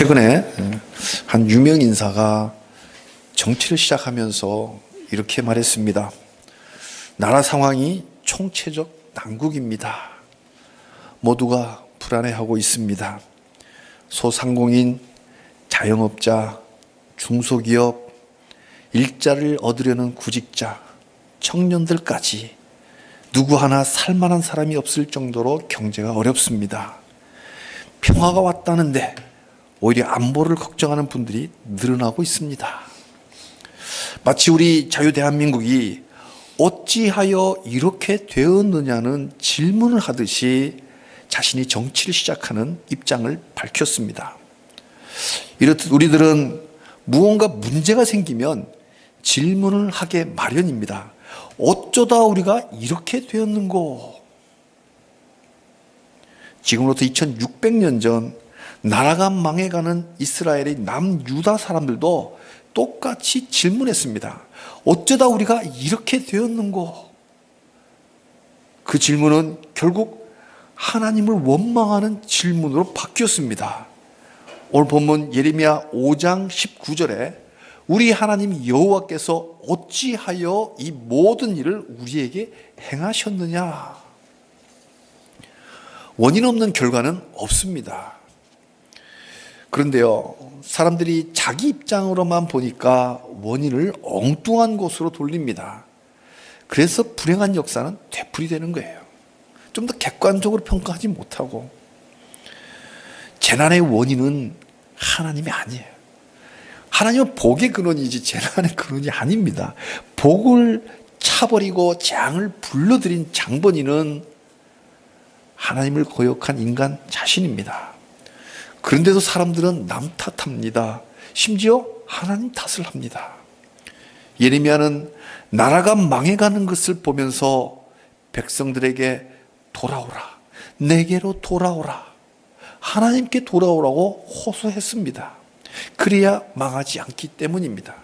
최근에 한 유명 인사가 정치를 시작하면서 이렇게 말했습니다. 나라 상황이 총체적 난국입니다. 모두가 불안해하고 있습니다. 소상공인, 자영업자, 중소기업, 일자리를 얻으려는 구직자, 청년들까지 누구 하나 살만한 사람이 없을 정도로 경제가 어렵습니다. 평화가 왔다는데 오히려 안보를 걱정하는 분들이 늘어나고 있습니다. 마치 우리 자유대한민국이 어찌하여 이렇게 되었느냐는 질문을 하듯이 자신이 정치를 시작하는 입장을 밝혔습니다. 이렇듯 우리들은 무언가 문제가 생기면 질문을 하게 마련입니다. 어쩌다 우리가 이렇게 되었는고? 지금으로부터 2600년 전 나라가 망해가는 이스라엘의 남유다 사람들도 똑같이 질문했습니다. 어쩌다 우리가 이렇게 되었는고? 그 질문은 결국 하나님을 원망하는 질문으로 바뀌었습니다. 오늘 본문 예레미야 5장 19절에 우리 하나님 여호와께서 어찌하여 이 모든 일을 우리에게 행하셨느냐? 원인 없는 결과는 없습니다. 그런데요, 사람들이 자기 입장으로만 보니까 원인을 엉뚱한 곳으로 돌립니다. 그래서 불행한 역사는 되풀이되는 거예요. 좀 더 객관적으로 평가하지 못하고. 재난의 원인은 하나님이 아니에요. 하나님은 복의 근원이지 재난의 근원이 아닙니다. 복을 차버리고 재앙을 불러들인 장본인은 하나님을 거역한 인간 자신입니다. 그런데도 사람들은 남 탓합니다. 심지어 하나님 탓을 합니다. 예레미야는 나라가 망해가는 것을 보면서 백성들에게 돌아오라, 내게로 돌아오라, 하나님께 돌아오라고 호소했습니다. 그래야 망하지 않기 때문입니다.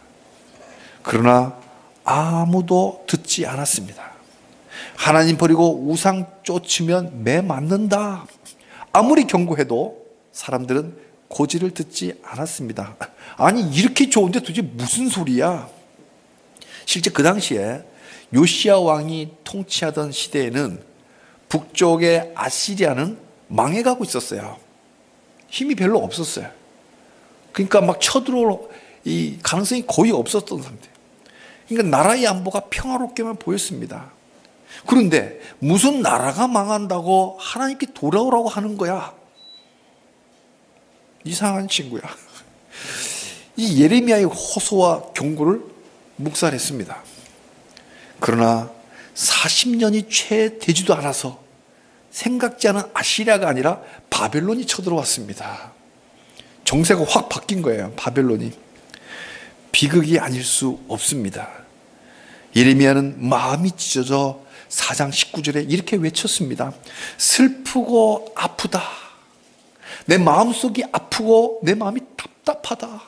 그러나 아무도 듣지 않았습니다. 하나님 버리고 우상 쫓으면 매 맞는다. 아무리 경고해도 사람들은 고지를 듣지 않았습니다. 아니, 이렇게 좋은데 도대체 무슨 소리야? 실제 그 당시에 요시야 왕이 통치하던 시대에는 북쪽의 아시리아는 망해가고 있었어요. 힘이 별로 없었어요. 그러니까 막 쳐들어올 이 가능성이 거의 없었던 상태. 그러니까 나라의 안보가 평화롭게만 보였습니다. 그런데 무슨 나라가 망한다고 하나님께 돌아오라고 하는 거야? 이상한 친구야. 이 예레미야의 호소와 경고를 묵살했습니다. 그러나 40년이 채 되지도 않아서 생각지 않은 아시리아가 아니라 바벨론이 쳐들어왔습니다. 정세가 확 바뀐 거예요. 바벨론이. 비극이 아닐 수 없습니다. 예레미야는 마음이 찢어져 4장 19절에 이렇게 외쳤습니다. 슬프고 아프다. 내 마음속이 아프고 내 마음이 답답하다.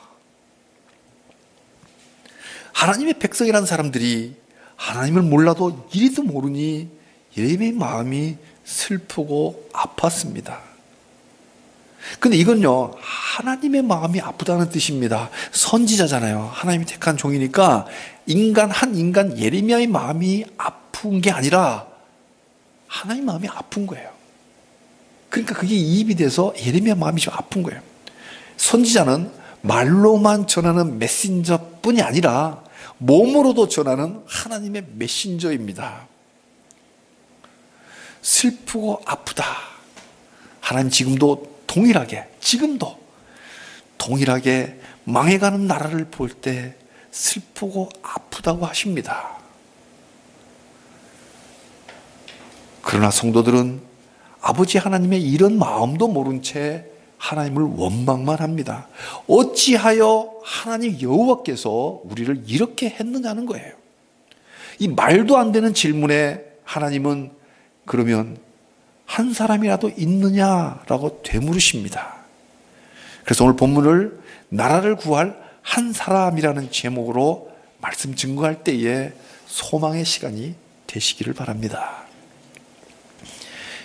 하나님의 백성이라는 사람들이 하나님을 몰라도 이리도 모르니 예레미야의 마음이 슬프고 아팠습니다. 근데 이건요, 하나님의 마음이 아프다는 뜻입니다. 선지자잖아요. 하나님이 택한 종이니까 한 인간 예레미야의 마음이 아픈 게 아니라 하나님의 마음이 아픈 거예요. 그러니까 그게 이입이 돼서 예레미야 마음이 좀 아픈 거예요. 선지자는 말로만 전하는 메신저뿐이 아니라 몸으로도 전하는 하나님의 메신저입니다. 슬프고 아프다. 하나님 지금도 동일하게 망해가는 나라를 볼 때 슬프고 아프다고 하십니다. 그러나 성도들은 아버지 하나님의 이런 마음도 모른 채 하나님을 원망만 합니다. 어찌하여 하나님 여호와께서 우리를 이렇게 했느냐는 거예요. 이 말도 안 되는 질문에 하나님은 그러면 한 사람이라도 있느냐라고 되물으십니다. 그래서 오늘 본문을 나라를 구할 한 사람이라는 제목으로 말씀 증거할 때에 소망의 시간이 되시기를 바랍니다.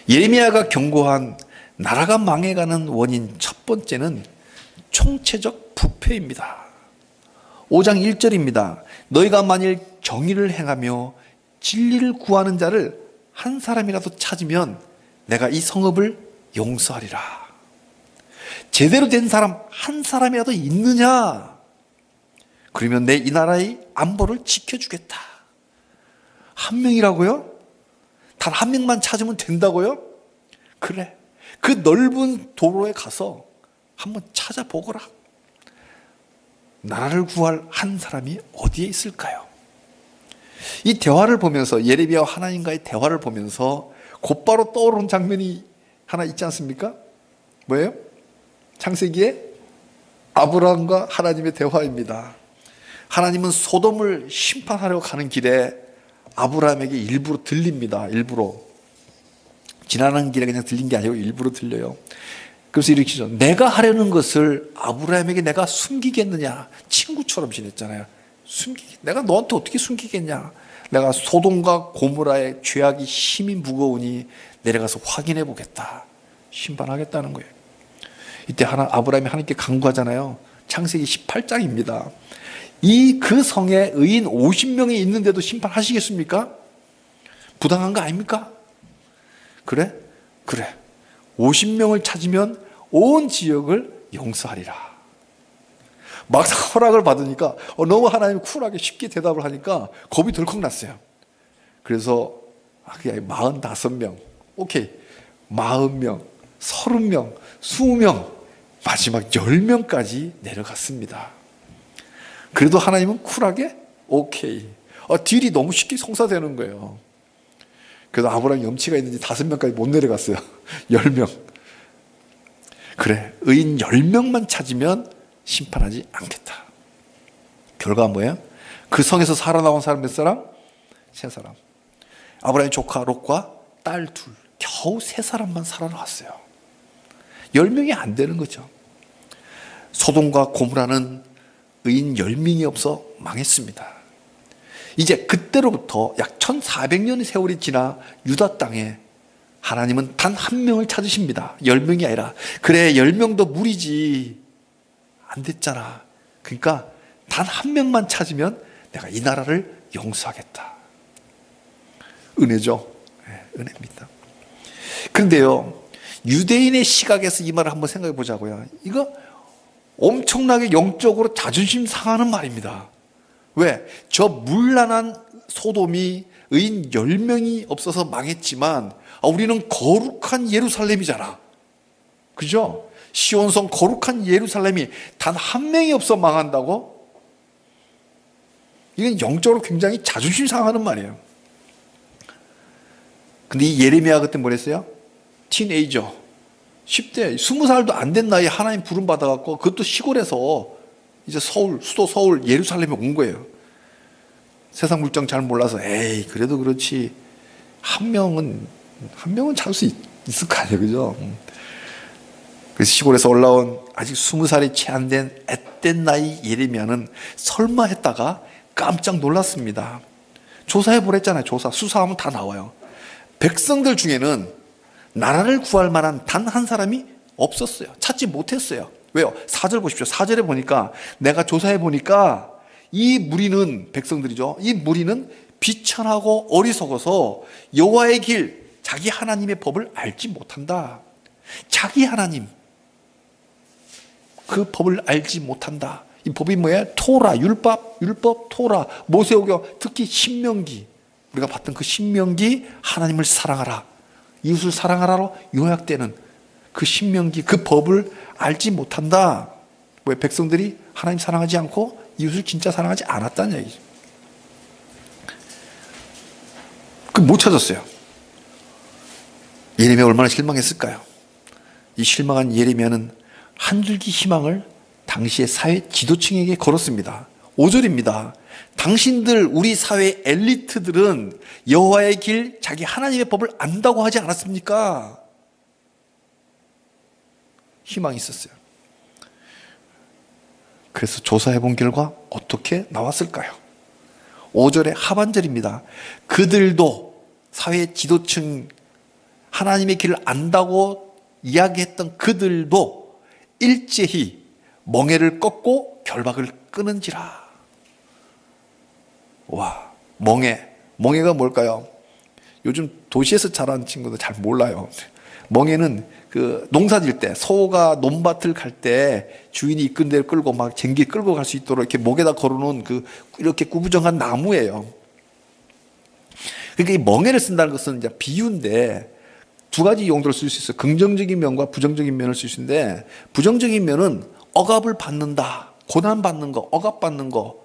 예레미야가 경고한 나라가 망해가는 원인 첫 번째는 총체적 부패입니다. 5장 1절입니다. 너희가 만일 정의를 행하며 진리를 구하는 자를 한 사람이라도 찾으면 내가 이 성읍을 용서하리라. 제대로 된 사람 한 사람이라도 있느냐? 그러면 내 이 나라의 안보를 지켜주겠다. 한 명이라고요? 단 한 명만 찾으면 된다고요? 그래. 그 넓은 도로에 가서 한번 찾아보거라. 나라를 구할 한 사람이 어디에 있을까요? 이 대화를 보면서, 예레미야와 하나님과의 대화를 보면서 곧바로 떠오르는 장면이 하나 있지 않습니까? 뭐예요? 창세기에 아브라함과 하나님의 대화입니다. 하나님은 소돔을 심판하려고 가는 길에 아브라함에게 일부러 들립니다. 일부러. 지나는 길에 그냥 들린 게 아니고 일부러 들려요. 그래서 이렇게 죠. 내가 하려는 것을 아브라함에게 내가 숨기겠느냐. 친구처럼 지냈잖아요. 내가 너한테 어떻게 숨기겠냐. 내가 소돔과 고모라의 죄악이 힘이 무거우니 내려가서 확인해 보겠다. 심판하겠다는 거예요. 이때 아브라함이 하나님께 간구하잖아요. 창세기 18장입니다. 그 성에 의인 50명이 있는데도 심판하시겠습니까? 부당한 거 아닙니까? 그래? 50명을 찾으면 온 지역을 용서하리라. 막상 허락을 받으니까 너무 하나님이 쿨하게 쉽게 대답을 하니까 겁이 덜컥 났어요. 그래서 그냥 45명, 오케이, 40명, 30명, 20명, 마지막 10명까지 내려갔습니다. 그래도 하나님은 쿨하게 오케이. 딜이 너무 쉽게 성사되는 거예요. 그래서 아브라함 염치가 있는지 5명까지 못 내려갔어요. 10명. 그래, 의인 10명만 찾으면 심판하지 않겠다. 결과가 뭐예요? 그 성에서 살아나온 사람 몇 사람? 3사람. 아브라함의 조카 롯과 딸 2, 겨우 3사람만 살아나왔어요. 10명이 안 되는 거죠. 소돔과 고모라는 의인 10명이 없어 망했습니다. 이제 그때로부터 약 1400년의 세월이 지나 유다 땅에 하나님은 단 한 명을 찾으십니다. 10명이 아니라. 그래, 10명도 무리지. 안 됐잖아. 그러니까 단 한 명만 찾으면 내가 이 나라를 용서하겠다. 은혜죠. 네, 은혜입니다. 그런데요, 유대인의 시각에서 이 말을 한번 생각해 보자고요. 이거 엄청나게 영적으로 자존심 상하는 말입니다. 왜? 저 문란한 소돔이 의인 10명이 없어서 망했지만 우리는 거룩한 예루살렘이잖아. 그죠? 시온성 거룩한 예루살렘이 단 한 명이 없어 망한다고? 이건 영적으로 굉장히 자존심 상하는 말이에요. 근데 이 예레미야 그때 뭐랬어요? 티네이저 10대 20살도 안 된 나이에 하나님 부름 받아갖고 그것도 시골에서 이제 수도 서울 예루살렘에 온 거예요. 세상 물정 잘 몰라서 에이 그래도 그렇지 한 명은 찾을 수 있을 거 아니에요. 그죠? 그래서 시골에서 올라온 아직 20살이 채 안 된 앳된 나이 예레미야는 설마 했다가 깜짝 놀랐습니다. 조사해 보랬잖아요. 수사하면 다 나와요. 백성들 중에는 나라를 구할 만한 단 한 사람이 없었어요. 찾지 못했어요. 왜요? 4절 보십시오. 4절에 보니까 내가 조사해 보니까 이 무리는, 백성들이죠, 이 무리는 비천하고 어리석어서 여호와의 길, 자기 하나님의 법을 알지 못한다. 자기 하나님 그 법을 알지 못한다. 이 법이 뭐예요? 토라, 율법, 토라, 모세오경, 특히 신명기, 우리가 봤던 그 신명기, 하나님을 사랑하라, 이웃을 사랑하라로 요약되는 그 신명기, 그 법을 알지 못한다. 왜? 백성들이 하나님 사랑하지 않고 이웃을 진짜 사랑하지 않았다는 얘기죠. 못 찾았어요. 예레미야 얼마나 실망했을까요? 이 실망한 예레미야는 한 줄기 희망을 당시의 사회 지도층에게 걸었습니다. 5절입니다. 당신들, 우리 사회 엘리트들은 여호와의 길, 자기 하나님의 법을 안다고 하지 않았습니까? 희망이 있었어요. 그래서 조사해 본 결과 어떻게 나왔을까요? 5절의 하반절입니다. 그들도, 사회 지도층, 하나님의 길을 안다고 이야기했던 그들도 일제히 멍에를 꺾고 결박을 끊은지라. 와, 멍에가 뭘까요? 요즘 도시에서 자란 친구들 잘 몰라요. 멍에는 그 농사질 때, 소가 논밭을 갈 때 주인이 이끈 데를 끌고 막 쟁기 끌고 갈 수 있도록 이렇게 목에다 걸어놓은 그 이렇게 구부정한 나무예요. 그러니까 이 멍에를 쓴다는 것은 이제 비유인데 두 가지 용도로 쓸 수 있어요. 긍정적인 면과 부정적인 면을 쓸 수 있는데, 부정적인 면은 억압을 받는다, 고난받는 거, 억압받는 거,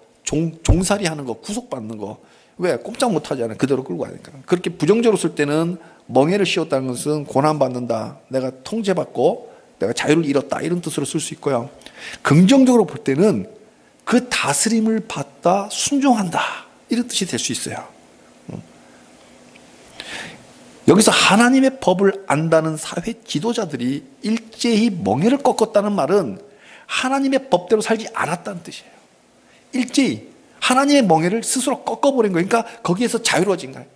종살이 하는 거, 구속받는 거. 왜? 꼼짝 못 하잖아요. 그대로 끌고 가니까. 그렇게 부정적으로 쓸 때는 멍에를 씌웠다는 것은 고난받는다, 내가 통제받고 내가 자유를 잃었다, 이런 뜻으로 쓸 수 있고요. 긍정적으로 볼 때는 그 다스림을 받다 순종한다, 이런 뜻이 될 수 있어요. 여기서 하나님의 법을 안다는 사회 지도자들이 일제히 멍에를 꺾었다는 말은 하나님의 법대로 살지 않았다는 뜻이에요. 일제히 하나님의 멍에를 스스로 꺾어버린 거예요. 그러니까 거기에서 자유로워진 거예요.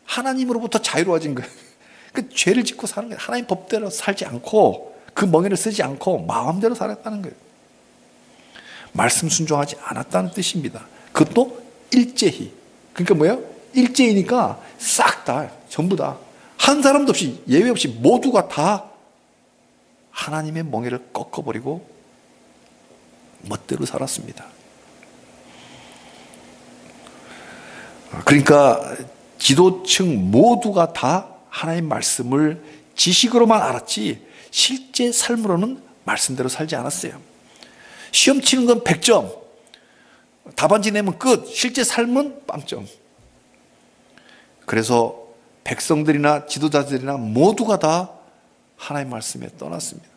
하나님으로부터 자유로워진 거예요. 그 죄를 짓고 사는 거예요. 하나님 법대로 살지 않고 그 멍에를 쓰지 않고 마음대로 살았다는 거예요. 말씀 순종하지 않았다는 뜻입니다. 그것도 일제히. 그러니까 뭐예요? 일제히니까 싹 다, 전부 다, 한 사람도 없이, 예외 없이 모두가 다 하나님의 멍에를 꺾어버리고 멋대로 살았습니다. 그러니까 지도층 모두가 다 하나님 말씀을 지식으로만 알았지 실제 삶으로는 말씀대로 살지 않았어요. 시험 치는 건 100점, 답안지 내면 끝, 실제 삶은 빵점. 그래서 백성들이나 지도자들이나 모두가 다 하나님 말씀에 떠났습니다.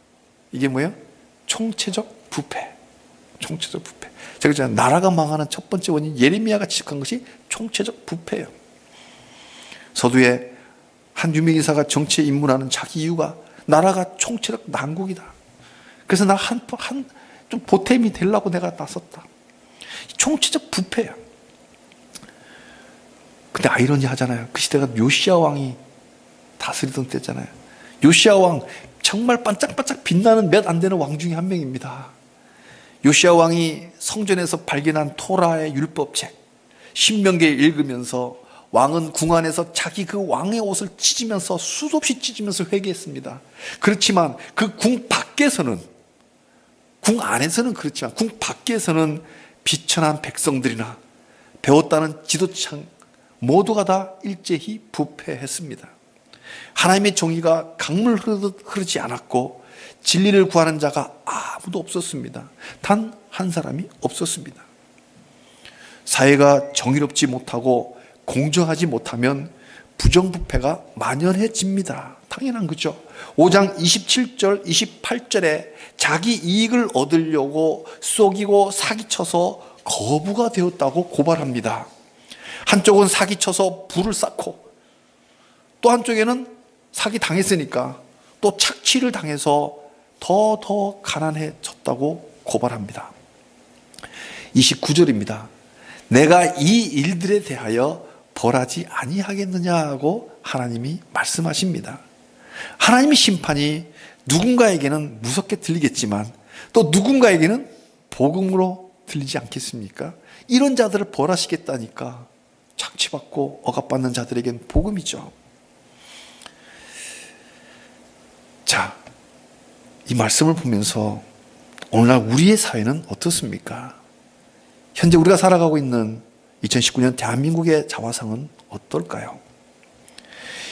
이게 뭐예요? 총체적 부패. 총체적 부패. 제가 그랬잖아요. 나라가 망하는 첫 번째 원인, 예레미야가 지적한 것이 총체적 부패예요. 서두에 한 유명인사가 정치에 입문하는 자기 이유가 나라가 총체적 난국이다. 그래서 나 좀 보탬이 되려고 내가 나섰다. 총체적 부패야. 근데 아이러니하잖아요. 그 시대가 요시야 왕이 다스리던 때잖아요. 요시야 왕 정말 반짝반짝 빛나는 몇 안 되는 왕 중에 한 명입니다. 요시야 왕이 성전에서 발견한 토라의 율법책 신명기에 읽으면서 왕은 궁 안에서 자기 그 왕의 옷을 찢으면서 수도 없이 찢으면서 회개했습니다. 그렇지만 그 궁 밖에서는, 궁 안에서는 그렇지만 궁 밖에서는 비천한 백성들이나 배웠다는 지도층 모두가 다 일제히 부패했습니다. 하나님의 정의가 강물 흐르지 않았고 진리를 구하는 자가 아무도 없었습니다. 단 한 사람이 없었습니다. 사회가 정의롭지 못하고 공정하지 못하면 부정부패가 만연해집니다. 당연한 거죠. 5장 27절 28절에 자기 이익을 얻으려고 속이고 사기쳐서 거부가 되었다고 고발합니다. 한쪽은 사기쳐서 부를 쌓고 또 한쪽에는 사기 당했으니까 또 착취를 당해서 더 가난해졌다고 고발합니다. 29절입니다. 내가 이 일들에 대하여 벌하지 아니하겠느냐고 하나님이 말씀하십니다. 하나님의 심판이 누군가에게는 무섭게 들리겠지만 또 누군가에게는 복음으로 들리지 않겠습니까? 이런 자들을 벌하시겠다니까 착취받고 억압받는 자들에겐 복음이죠. 자, 이 말씀을 보면서 오늘날 우리의 사회는 어떻습니까? 현재 우리가 살아가고 있는 2019년 대한민국의 자화상은 어떨까요?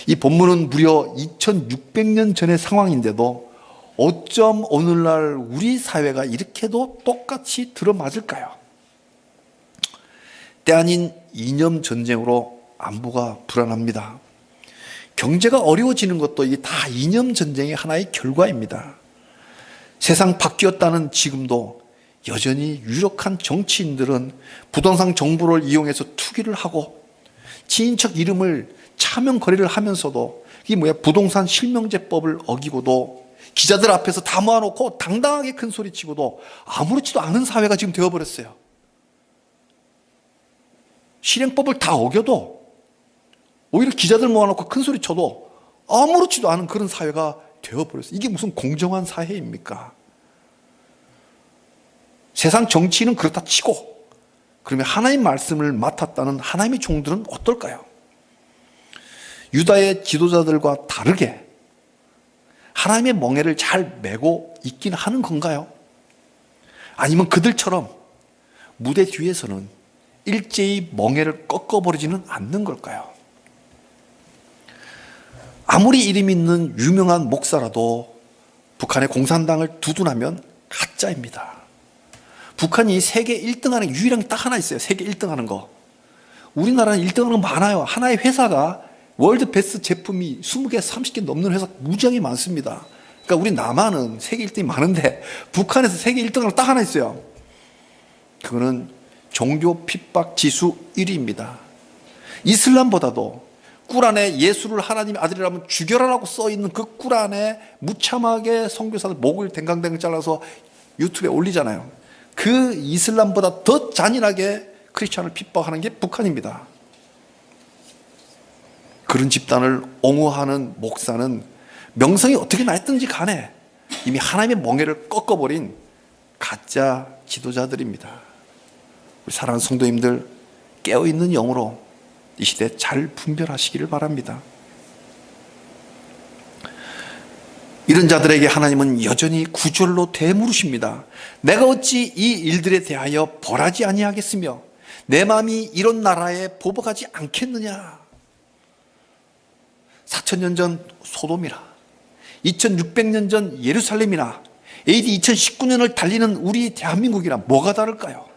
이 본문은 무려 2600년 전의 상황인데도 어쩜 오늘날 우리 사회가 이렇게도 똑같이 들어맞을까요? 때 아닌 이념 전쟁으로 안보가 불안합니다. 경제가 어려워지는 것도 이게 다 이념 전쟁의 하나의 결과입니다. 세상 바뀌었다는 지금도 여전히 유력한 정치인들은 부동산 정보를 이용해서 투기를 하고 친인척 이름을 차명 거래를 하면서도 이게 뭐야? 부동산 실명제법을 어기고도 기자들 앞에서 다 모아놓고 당당하게 큰 소리 치고도 아무렇지도 않은 사회가 지금 되어버렸어요. 실행법을 다 어겨도 오히려 기자들 모아놓고 큰 소리 쳐도 아무렇지도 않은 그런 사회가 되어버렸어요. 이게 무슨 공정한 사회입니까? 세상 정치인은 그렇다 치고, 그러면 하나님 말씀을 맡았다는 하나님의 종들은 어떨까요? 유다의 지도자들과 다르게 하나님의 멍에를 잘 메고 있긴 하는 건가요? 아니면 그들처럼 무대 뒤에서는 일제히 멍에를 꺾어버리지는 않는 걸까요? 아무리 이름 있는 유명한 목사라도 북한의 공산당을 두둔하면 가짜입니다. 북한이 세계 1등 하는 유일한 게 딱 하나 있어요. 세계 1등 하는 거. 우리나라는 1등 하는 거 많아요. 하나의 회사가 월드 베스트 제품이 20개, 30개 넘는 회사 무지하게 많습니다. 그러니까 우리 남한은 세계 1등이 많은데 북한에서 세계 1등 하는 거 딱 하나 있어요. 그거는 종교 핍박 지수 1위입니다. 이슬람보다도 꾸란에 예수를 하나님의 아들이라면 죽여라라고 써있는 그 꾸란에 무참하게 선교사들 목을 댕강댕강 잘라서 유튜브에 올리잖아요. 그 이슬람보다 더 잔인하게 크리스찬을 핍박하는 게 북한입니다. 그런 집단을 옹호하는 목사는 명성이 어떻게 났든지 간에 이미 하나님의 멍에를 꺾어버린 가짜 지도자들입니다. 우리 사랑하는 성도님들, 깨어있는 영으로 이 시대 잘 분별하시기를 바랍니다. 이런 자들에게 하나님은 여전히 구절로 되물으십니다. 내가 어찌 이 일들에 대하여 벌하지 아니하겠으며 내 마음이 이런 나라에 보복하지 않겠느냐. 4000년 전 소돔이나 2600년 전 예루살렘이나 AD 2019년을 달리는 우리 대한민국이나 뭐가 다를까요?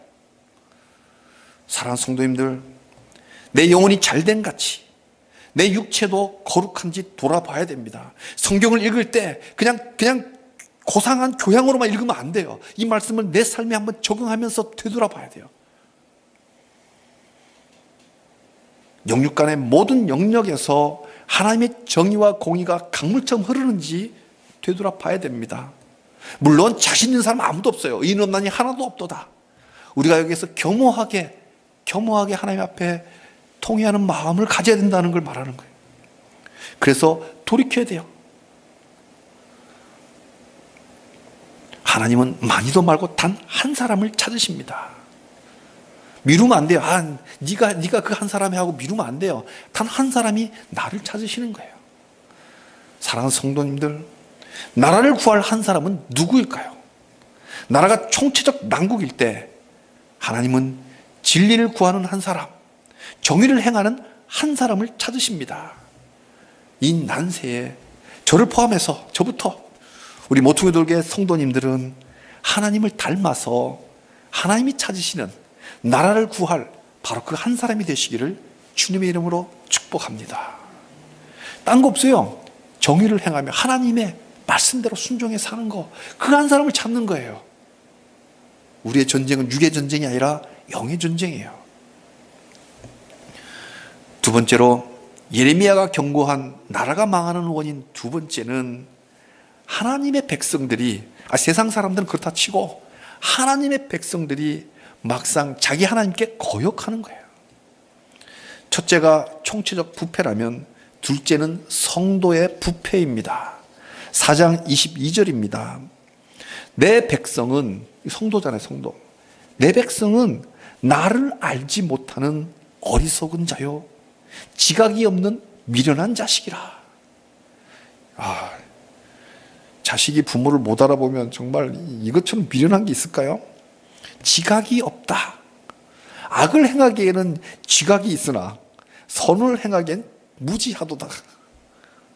사랑하는 성도님들, 내 영혼이 잘된 같이 내 육체도 거룩한지 돌아봐야 됩니다. 성경을 읽을 때 그냥 고상한 교양으로만 읽으면 안 돼요. 이 말씀을 내 삶에 한번 적용하면서 되돌아봐야 돼요. 영육 간의 모든 영역에서 하나님의 정의와 공의가 강물처럼 흐르는지 되돌아봐야 됩니다. 물론 자신 있는 사람 아무도 없어요. 의인 없나니 하나도 없도다. 우리가 여기서 겸허하게 하나님 앞에 통회하는 마음을 가져야 된다는 걸 말하는 거예요. 그래서 돌이켜야 돼요. 하나님은 많이도 말고 단 한 사람을 찾으십니다. 미루면 안 돼요. 네가 그 한 사람이 하고 미루면 안 돼요. 단 한 사람이 나를 찾으시는 거예요. 사랑하는 성도님들, 나라를 구할 한 사람은 누구일까요? 나라가 총체적 난국일 때 하나님은 진리를 구하는 한 사람, 정의를 행하는 한 사람을 찾으십니다. 이 난세에 저를 포함해서 저부터 우리 모퉁이돌교회 성도님들은 하나님을 닮아서 하나님이 찾으시는 나라를 구할 바로 그 한 사람이 되시기를 주님의 이름으로 축복합니다. 딴 거 없어요. 정의를 행하며 하나님의 말씀대로 순종해 사는 거, 그 한 사람을 찾는 거예요. 우리의 전쟁은 육의 전쟁이 아니라 영의 전쟁이에요. 두 번째로 예레미야가 경고한 나라가 망하는 원인 두 번째는 하나님의 백성들이, 세상 사람들은 그렇다 치고 하나님의 백성들이 막상 자기 하나님께 거역하는 거예요. 첫째가 총체적 부패라면 둘째는 성도의 부패입니다. 4장 22절입니다. 내 백성은, 성도잖아요, 성도. 내 백성은 나를 알지 못하는 어리석은 자요, 지각이 없는 미련한 자식이라. 자식이 부모를 못 알아보면 정말 이것처럼 미련한 게 있을까요? 지각이 없다. 악을 행하기에는 지각이 있으나 선을 행하기엔 무지하도다.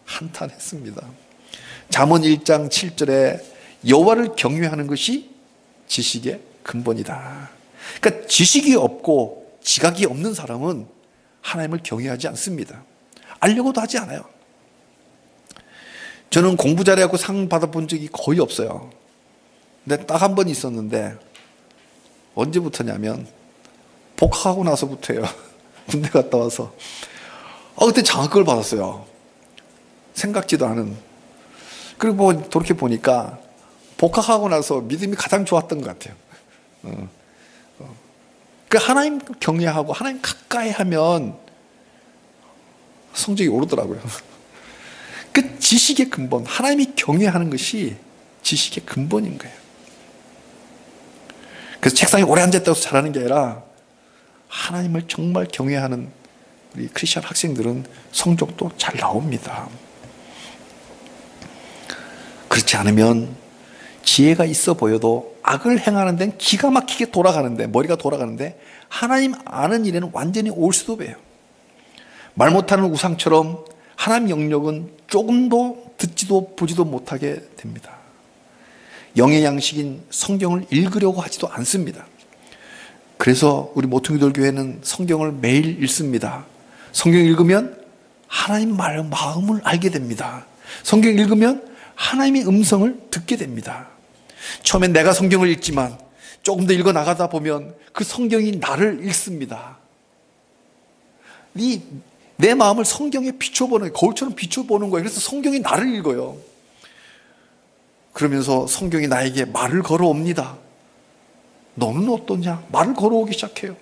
한탄했습니다. 잠언 1장 7절에 여호와를 경외하는 것이 지식의 근본이다. 그러니까 지식이 없고 지각이 없는 사람은 하나님을 경외하지 않습니다. 알려고도 하지 않아요. 저는 공부 잘해갖고 상 받아본 적이 거의 없어요. 근데 딱 한 번 있었는데, 언제부터냐면 복학하고 나서부터예요. 군대 갔다 와서. 그때 장학금을 받았어요. 생각지도 않은. 그리고 돌이켜보니까 복학하고 나서 믿음이 가장 좋았던 것 같아요. 그 하나님 경외하고 하나님 가까이 하면 성적이 오르더라고요. 그 지식의 근본, 하나님이 경외하는 것이 지식의 근본인 거예요. 그래서 책상에 오래 앉았다고 해서 잘하는 게 아니라 하나님을 정말 경외하는 우리 크리스천 학생들은 성적도 잘 나옵니다. 그렇지 않으면 지혜가 있어 보여도 악을 행하는 데는 기가 막히게 돌아가는데, 머리가 돌아가는데 하나님 아는 일에는 완전히 올 수도 배요. 말 못하는 우상처럼 하나님 영역은 조금도 듣지도 보지도 못하게 됩니다. 영의 양식인 성경을 읽으려고 하지도 않습니다. 그래서 우리 모퉁이돌 교회는 성경을 매일 읽습니다. 성경 읽으면 하나님 마음을 알게 됩니다. 성경 읽으면 하나님의 음성을 듣게 됩니다. 처음엔 내가 성경을 읽지만 조금 더 읽어 나가다 보면 그 성경이 나를 읽습니다. 내 마음을 성경에 비춰보는, 거울처럼 비춰보는 거예요. 그래서 성경이 나를 읽어요. 그러면서 성경이 나에게 말을 걸어옵니다. 너는 어떠냐? 말을 걸어오기 시작해요.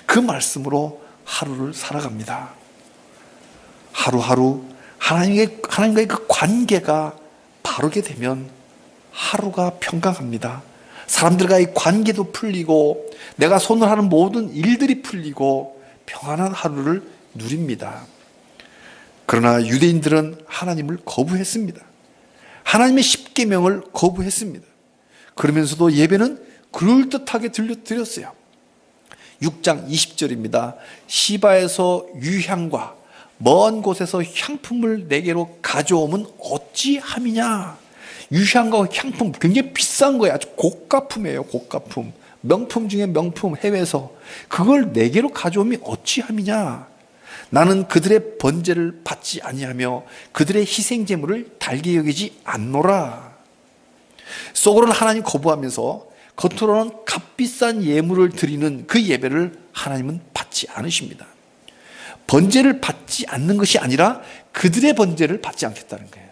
그 말씀으로 하루를 살아갑니다. 하루하루 하나님과의 그 관계가 바르게 되면 하루가 평강합니다. 사람들과의 관계도 풀리고 내가 손을 하는 모든 일들이 풀리고 평안한 하루를 누립니다. 그러나 유대인들은 하나님을 거부했습니다. 하나님의 십계명을 거부했습니다. 그러면서도 예배는 그럴듯하게 드렸어요. 6장 20절입니다. 시바에서 유향과 먼 곳에서 향품을 내게로 가져오면 어찌함이냐. 유향과 향품 굉장히 비싼 거예요. 아주 고가품이에요. 고가품. 명품 중에 명품, 해외에서. 그걸 내게로 가져오면 어찌함이냐. 나는 그들의 번제를 받지 아니하며 그들의 희생제물을 달게 여기지 않노라. 속으로는 하나님 거부하면서 겉으로는 값비싼 예물을 드리는 그 예배를 하나님은 받지 않으십니다. 번제를 받지 않는 것이 아니라 그들의 번제를 받지 않겠다는 거예요.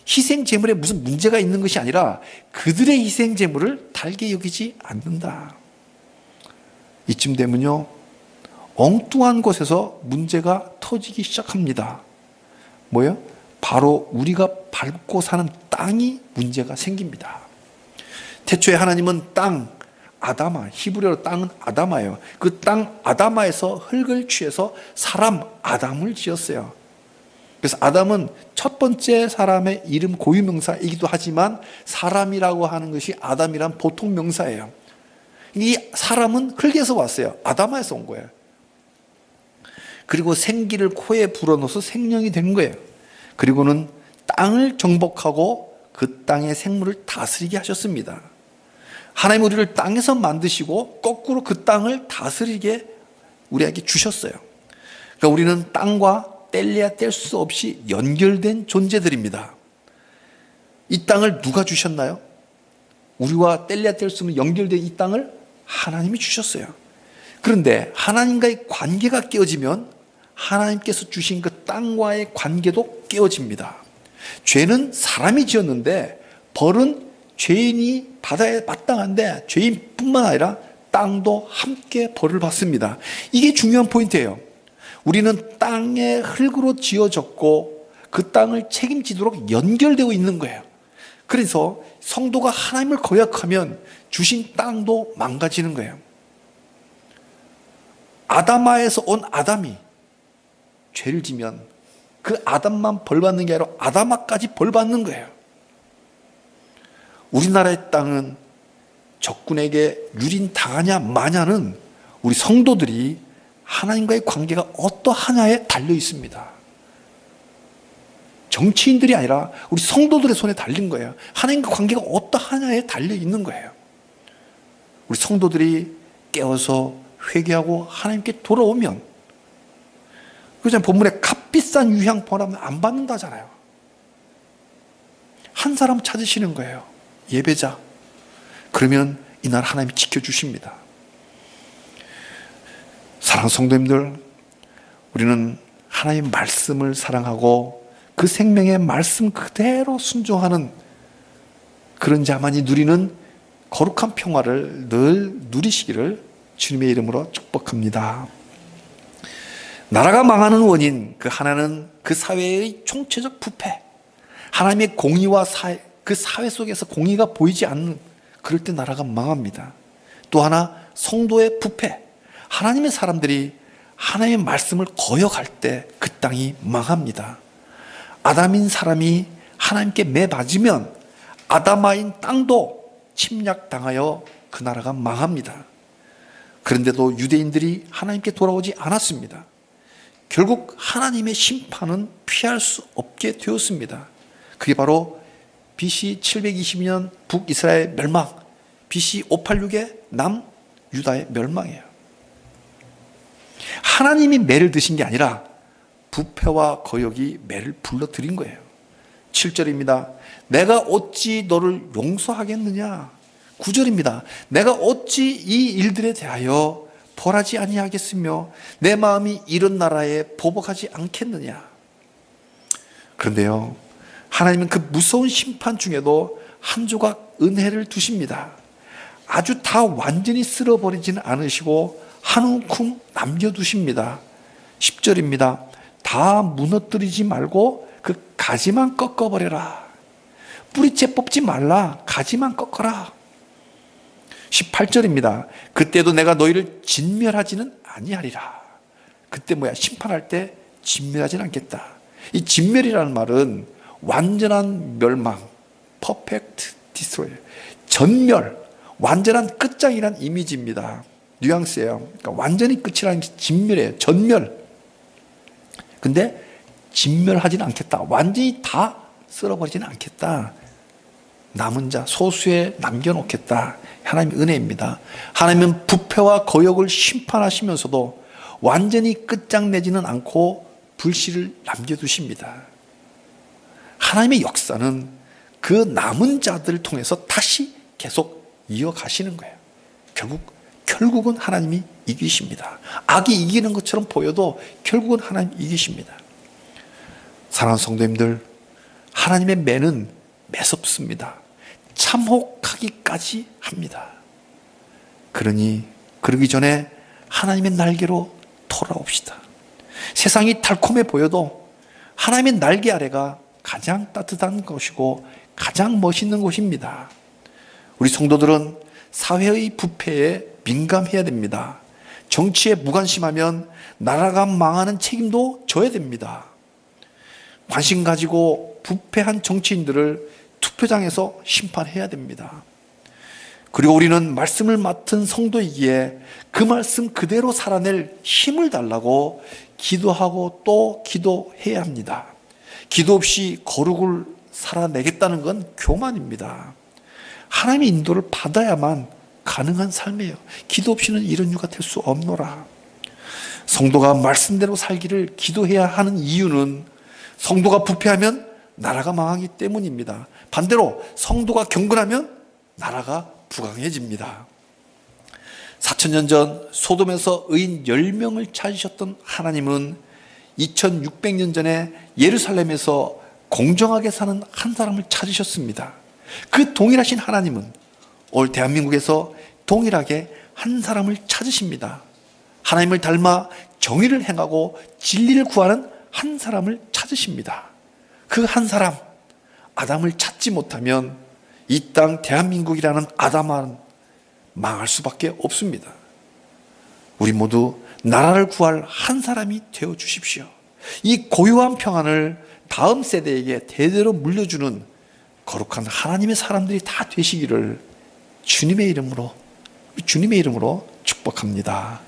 희생제물에 무슨 문제가 있는 것이 아니라 그들의 희생제물을 달게 여기지 않는다. 이쯤 되면요, 엉뚱한 곳에서 문제가 터지기 시작합니다. 뭐예요? 바로 우리가 밟고 사는 땅이 문제가 생깁니다. 태초에 하나님은 땅, 아다마, 히브리어로 땅은 아다마예요. 그 땅 아다마에서 흙을 취해서 사람 아담을 지었어요. 그래서 아담은 첫 번째 사람의 이름 고유명사이기도 하지만 사람이라고 하는 것이 아담이란 보통 명사예요. 이 사람은 흙에서 왔어요. 아다마에서 온 거예요. 그리고 생기를 코에 불어넣어서 생명이 된 거예요. 그리고는 땅을 정복하고 그 땅의 생물을 다스리게 하셨습니다. 하나님 우리를 땅에서 만드시고 거꾸로 그 땅을 다스리게 우리에게 주셨어요. 그러니까 우리는 땅과 뗄래야 뗄 수 없이 연결된 존재들입니다. 이 땅을 누가 주셨나요? 우리와 뗄래야 뗄 수 없는 연결된 이 땅을 하나님이 주셨어요. 그런데 하나님과의 관계가 깨어지면 하나님께서 주신 그 땅과의 관계도 깨어집니다. 죄는 사람이 지었는데 벌은 죄인이 받아야 마땅한데 죄인뿐만 아니라 땅도 함께 벌을 받습니다. 이게 중요한 포인트예요. 우리는 땅의 흙으로 지어졌고 그 땅을 책임지도록 연결되어 있는 거예요. 그래서 성도가 하나님을 거역하면 주신 땅도 망가지는 거예요. 아다마에서 온 아담이 죄를 지면 그 아담만 벌 받는 게 아니라 아다마까지 벌 받는 거예요. 우리나라의 땅은 적군에게 유린당하냐 마냐는 우리 성도들이 하나님과의 관계가 어떠하냐에 달려 있습니다. 정치인들이 아니라 우리 성도들의 손에 달린 거예요. 하나님과 관계가 어떠하냐에 달려 있는 거예요. 우리 성도들이 깨어서 회개하고 하나님께 돌아오면, 그잖아요. 본문에 값비싼 유향포라면 안 받는다잖아요. 한 사람 찾으시는 거예요. 예배자. 그러면 이날 하나님이 지켜주십니다. 사랑하는 성도님들, 우리는 하나님의 말씀을 사랑하고 그 생명의 말씀 그대로 순종하는 그런 자만이 누리는 거룩한 평화를 늘 누리시기를 주님의 이름으로 축복합니다. 나라가 망하는 원인, 그 하나는 그 사회의 총체적 부패, 하나님의 공의와 그 사회 속에서 공의가 보이지 않는 그럴 때 나라가 망합니다. 또 하나 성도의 부패, 하나님의 사람들이 하나님의 말씀을 거역할 때 그 땅이 망합니다. 아담인 사람이 하나님께 매맞으면 아담아인 땅도 침략당하여 그 나라가 망합니다. 그런데도 유대인들이 하나님께 돌아오지 않았습니다. 결국 하나님의 심판은 피할 수 없게 되었습니다. 그게 바로 BC 722년 북이스라엘 멸망, BC 586의 남유다의 멸망이에요. 하나님이 매를 드신 게 아니라 부패와 거역이 매를 불러들인 거예요. 7절입니다. 내가 어찌 너를 용서하겠느냐. 9절입니다. 내가 어찌 이 일들에 대하여 벌하지 아니하겠으며 내 마음이 이런 나라에 보복하지 않겠느냐. 그런데요, 하나님은 그 무서운 심판 중에도 한 조각 은혜를 두십니다. 아주 다 완전히 쓸어버리지는 않으시고 한 움큼 남겨두십니다. 10절입니다. 다 무너뜨리지 말고 그 가지만 꺾어버려라. 뿌리채 뽑지 말라. 가지만 꺾어라. 18절입니다. 그때도 내가 너희를 진멸하지는 아니하리라. 그때 뭐야? 심판할 때 진멸하지는 않겠다. 이 진멸이라는 말은 완전한 멸망, perfect destroy, 전멸, 완전한 끝장이란 이미지입니다. 뉘앙스예요. 그러니까 완전히 끝이라는 게 진멸이에요. 전멸. 근데 진멸하지는 않겠다. 완전히 다 쓸어버리지는 않겠다. 남은 자 소수에 남겨놓겠다. 하나님의 은혜입니다. 하나님은 부패와 거역을 심판하시면서도 완전히 끝장내지는 않고 불씨를 남겨두십니다. 하나님의 역사는 그 남은 자들을 통해서 다시 계속 이어가시는 거예요. 결국은 하나님이 이기십니다. 악이 이기는 것처럼 보여도 결국은 하나님이 이기십니다. 사랑하는 성도님들, 하나님의 매는 매섭습니다. 참혹하기까지 합니다. 그러기 전에 하나님의 날개로 돌아옵시다. 세상이 달콤해 보여도 하나님의 날개 아래가 가장 따뜻한 곳이고 가장 멋있는 곳입니다. 우리 성도들은 사회의 부패에 민감해야 됩니다. 정치에 무관심하면 나라가 망하는 책임도 져야 됩니다. 관심 가지고 부패한 정치인들을 투표장에서 심판해야 됩니다. 그리고 우리는 말씀을 맡은 성도이기에 그 말씀 그대로 살아낼 힘을 달라고 기도하고 또 기도해야 합니다. 기도 없이 거룩을 살아내겠다는 건 교만입니다. 하나님의 인도를 받아야만 가능한 삶이에요. 기도 없이는 이런 유가 될 수 없노라. 성도가 말씀대로 살기를 기도해야 하는 이유는 성도가 부패하면 나라가 망하기 때문입니다. 반대로 성도가 경건하면 나라가 부강해집니다. 4000년 전 소돔에서 의인 10명을 찾으셨던 하나님은 2600년 전에 예루살렘에서 공정하게 사는 한 사람을 찾으셨습니다. 그 동일하신 하나님은 오늘 대한민국에서 동일하게 한 사람을 찾으십니다. 하나님을 닮아 정의를 행하고 진리를 구하는 한 사람을 찾으십니다. 그 한 사람, 아담을 찾지 못하면 이 땅 대한민국이라는 아담은 망할 수밖에 없습니다. 우리 모두 나라를 구할 한 사람이 되어 주십시오. 이 고요한 평안을 다음 세대에게 대대로 물려주는 거룩한 하나님의 사람들이 다 되시기를 주님의 이름으로 축복합니다.